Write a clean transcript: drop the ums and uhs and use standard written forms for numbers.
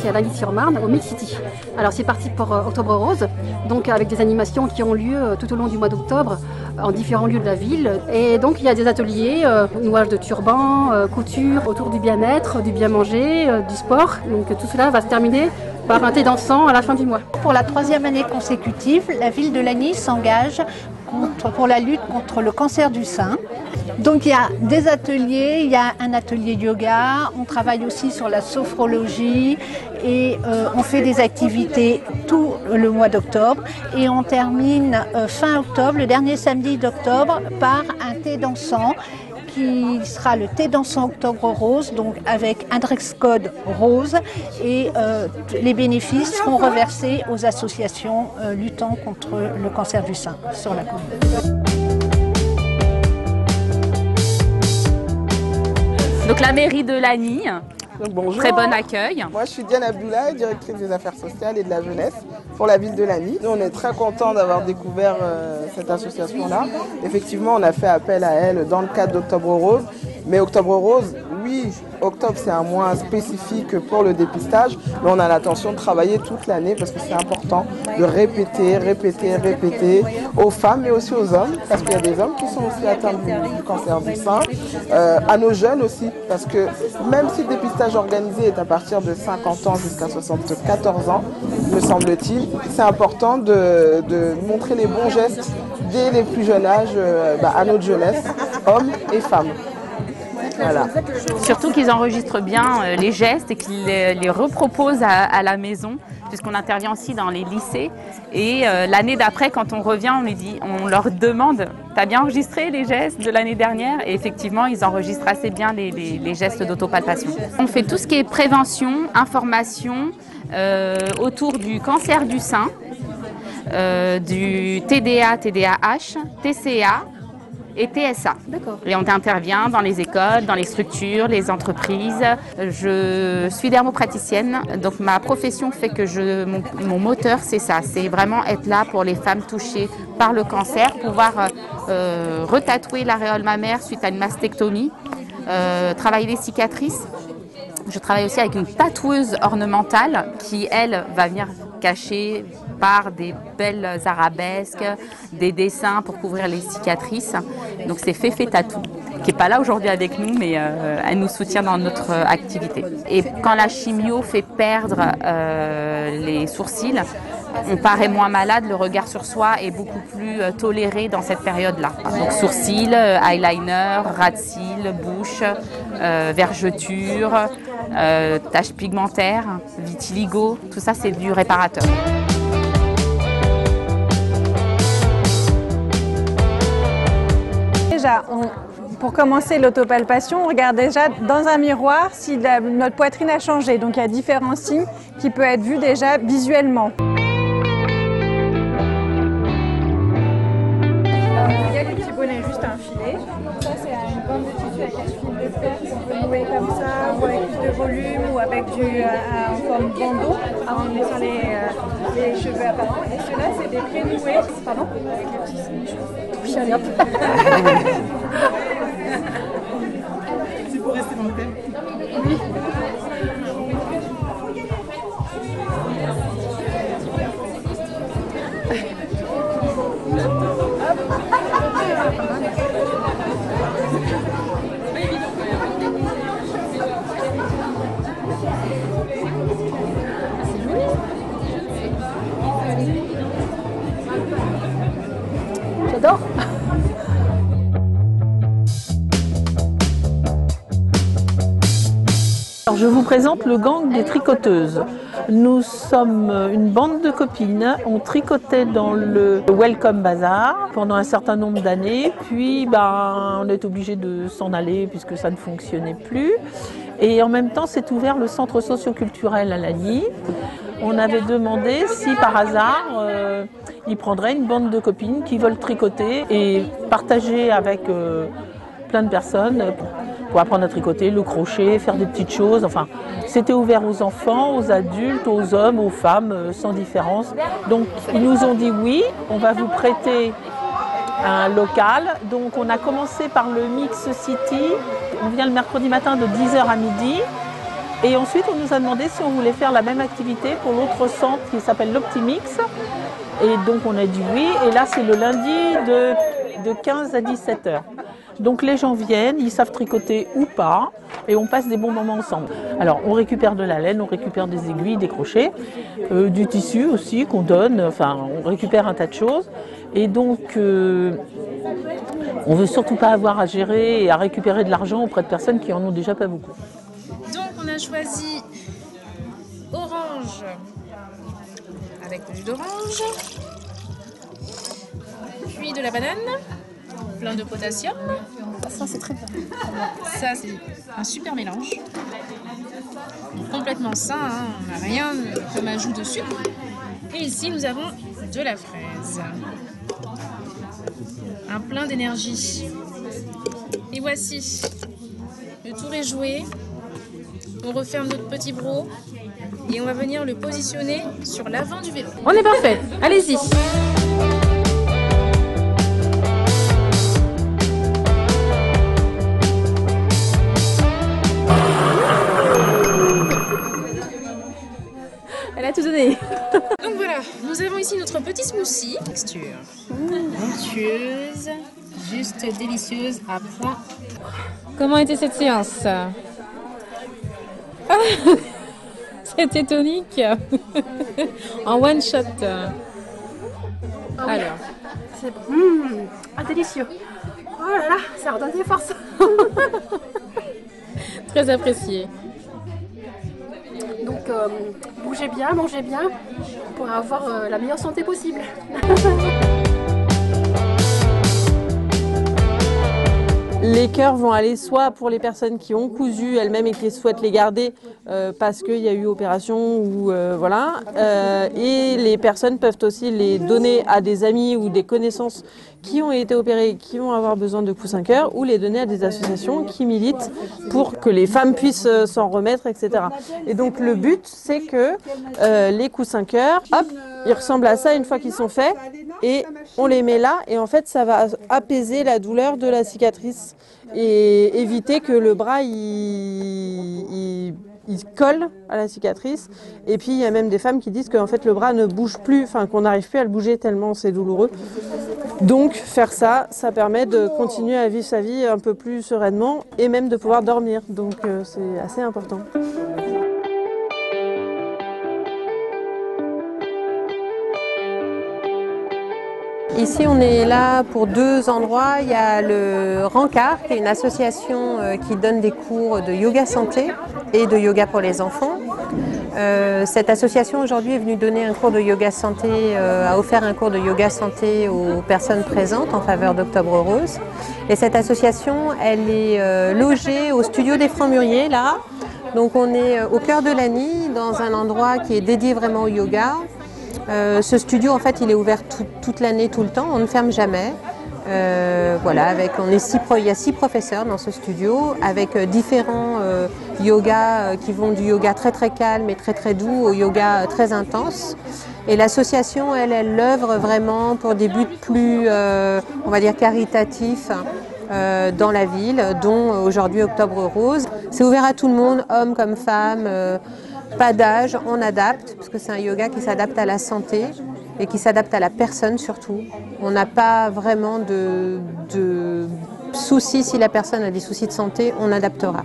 c'est à Lagny-sur-Marne, au Mid-City. Alors c'est parti pour Octobre Rose, donc avec des animations qui ont lieu tout au long du mois d'octobre en différents lieux de la ville. Et donc il y a des ateliers, nouage de turban, couture, autour du bien-être, du bien manger, du sport. Donc tout cela va se terminer par un thé dansant à la fin du mois. Pour la 3e année consécutive, la ville de Lagny s'engage pour la lutte contre le cancer du sein. Donc il y a des ateliers, il y a un atelier yoga, on travaille aussi sur la sophrologie et on fait des activités tout le mois d'octobre et on termine fin octobre, le dernier samedi d'octobre, par un thé dansant qui sera le thé dansant Octobre Rose, donc avec un dress code rose et les bénéfices seront reversés aux associations luttant contre le cancer du sein sur la commune. Donc la mairie de Lagny, bonjour. Très bon accueil. Moi je suis Diane Abdoulaye, directrice des affaires sociales et de la jeunesse pour la ville de Lagny. Nous on est très contents d'avoir découvert cette association-là. Effectivement on a fait appel à elle dans le cadre d'Octobre Rose. Mais Octobre Rose, oui, octobre c'est un mois spécifique pour le dépistage, mais on a l'intention de travailler toute l'année parce que c'est important de répéter aux femmes mais aussi aux hommes, parce qu'il y a des hommes qui sont aussi atteints du cancer du sein, à nos jeunes aussi, parce que même si le dépistage organisé est à partir de 50 ans jusqu'à 74 ans, me semble-t-il, c'est important de montrer les bons gestes dès les plus jeunes âges à notre jeunesse, hommes et femmes. Voilà. Surtout qu'ils enregistrent bien les gestes et qu'ils les reproposent à la maison, puisqu'on intervient aussi dans les lycées. Et l'année d'après, quand on revient, on leur demande « T'as bien enregistré les gestes de l'année dernière ?» Et effectivement, ils enregistrent assez bien les gestes d'autopalpation. On fait tout ce qui est prévention, information autour du cancer du sein, du TDA, TDAH, TCA, et TSA. Et on intervient dans les écoles, dans les structures, les entreprises. Je suis dermopraticienne, donc ma profession fait que mon moteur c'est ça, c'est vraiment être là pour les femmes touchées par le cancer, pouvoir retatouer l'aréole mammaire suite à une mastectomie, travailler les cicatrices. Je travaille aussi avec une tatoueuse ornementale qui, elle, va venir cacher par des belles arabesques, des dessins pour couvrir les cicatrices. Donc c'est Féfé Tatou, qui n'est pas là aujourd'hui avec nous, mais elle nous soutient dans notre activité. Et quand la chimio fait perdre les sourcils, on paraît moins malade, le regard sur soi est beaucoup plus toléré dans cette période-là. Donc sourcils, eyeliner, ras de cils, bouche, vergeture, taches pigmentaires, vitiligo, tout ça c'est du réparateur. Déjà, pour commencer l'autopalpation, on regarde déjà dans un miroir si notre poitrine a changé. Donc il y a différents signes qui peuvent être vus déjà visuellement. Il y a le petit bonnet juste un filet. Ça c'est une bande de tissu avec un fil de fer qu'on peut nouer comme ça, ou avec plus de volume, ou avec en forme bandeau, en laissant les cheveux apparents. Et ceux-là c'est des pré-noués, pardon, avec le petit signe. Allez hop. C'est pour rester dans le thème. Oui. J'adore. Alors, je vous présente le gang des tricoteuses. Nous sommes une bande de copines. On tricotait dans le Welcome Bazaar pendant un certain nombre d'années. Puis on est obligé de s'en aller puisque ça ne fonctionnait plus. Et en même temps, s'est ouvert le centre socio-culturel à Lagny. On avait demandé si par hasard, ils prendraient une bande de copines qui veulent tricoter et partager avec plein de personnes pour apprendre à tricoter, le crochet, faire des petites choses. Enfin, c'était ouvert aux enfants, aux adultes, aux hommes, aux femmes, sans différence. Donc, ils nous ont dit oui, on va vous prêter un local. Donc, on a commencé par le Mix City. On vient le mercredi matin de 10h à midi. Et ensuite, on nous a demandé si on voulait faire la même activité pour l'autre centre qui s'appelle l'Optimix. Et donc, on a dit oui. Et là, c'est le lundi de 15 à 17 heures. Donc, les gens viennent, ils savent tricoter ou pas. Et on passe des bons moments ensemble. Alors, on récupère de la laine, on récupère des aiguilles, des crochets, du tissu aussi qu'on donne. Enfin, on récupère un tas de choses. Et donc, on veut surtout pas avoir à gérer et à récupérer de l'argent auprès de personnes qui en ont déjà pas beaucoup. Donc on a choisi orange avec de l'huile d'orange, puis de la banane, plein de potassium. Ça c'est très bien. Ça c'est un super mélange. Complètement sain, hein, on n'a rien comme ajout de sucre. Et ici nous avons de la fraise. Un plein d'énergie. Et voici, le tour est joué. On referme notre petit bro et on va venir le positionner sur l'avant du vélo. On est parfait, allez-y. Elle a tout donné. Donc voilà, nous avons ici notre petit smoothie. Texture onctueuse, juste délicieuse à point. Comment était cette séance? C'était tonique. En one shot. Alors. C'est délicieux. Oh là là, ça redonne des forces. Très apprécié. Donc bougez bien, mangez bien pour avoir la meilleure santé possible. Les cœurs vont aller soit pour les personnes qui ont cousu elles-mêmes et qui souhaitent les garder parce qu'il y a eu opération ou voilà. Et les personnes peuvent aussi les donner à des amis ou des connaissances qui ont été opérées et qui vont avoir besoin de coussins cœurs, ou les donner à des associations qui militent pour que les femmes puissent s'en remettre, etc. Et donc le but, c'est que les coussins cœurs, hop, ils ressemblent à ça une fois qu'ils sont faits, et on les met là, et en fait ça va apaiser la douleur de la cicatrice et éviter que le bras il colle à la cicatrice. Et puis il y a même des femmes qui disent qu'en fait le bras ne bouge plus, enfin qu'on n'arrive plus à le bouger tellement c'est douloureux. Donc faire ça, ça permet de continuer à vivre sa vie un peu plus sereinement et même de pouvoir dormir. Donc c'est assez important. Ici, on est là pour deux endroits. Il y a le Rancard, qui est une association qui donne des cours de yoga santé et de yoga pour les enfants. Cette association aujourd'hui est venue donner un cours de yoga santé, a offert un cours de yoga santé aux personnes présentes en faveur d'Octobre Rose. Et cette association, elle est logée au studio des Francs-Muriers, là. Donc on est au cœur de Lagny, dans un endroit qui est dédié vraiment au yoga. Ce studio, en fait, il est ouvert toute l'année, tout le temps, on ne ferme jamais. Voilà, il y a 6 professeurs dans ce studio, avec différents yogas qui vont du yoga très très calme et très très doux au yoga très intense. Et l'association, elle œuvre vraiment pour des buts plus, on va dire, caritatifs dans la ville, dont aujourd'hui Octobre Rose. C'est ouvert à tout le monde, hommes comme femmes. Pas d'âge, on adapte, parce que c'est un yoga qui s'adapte à la santé et qui s'adapte à la personne surtout. On n'a pas vraiment de soucis, si la personne a des soucis de santé, on adaptera.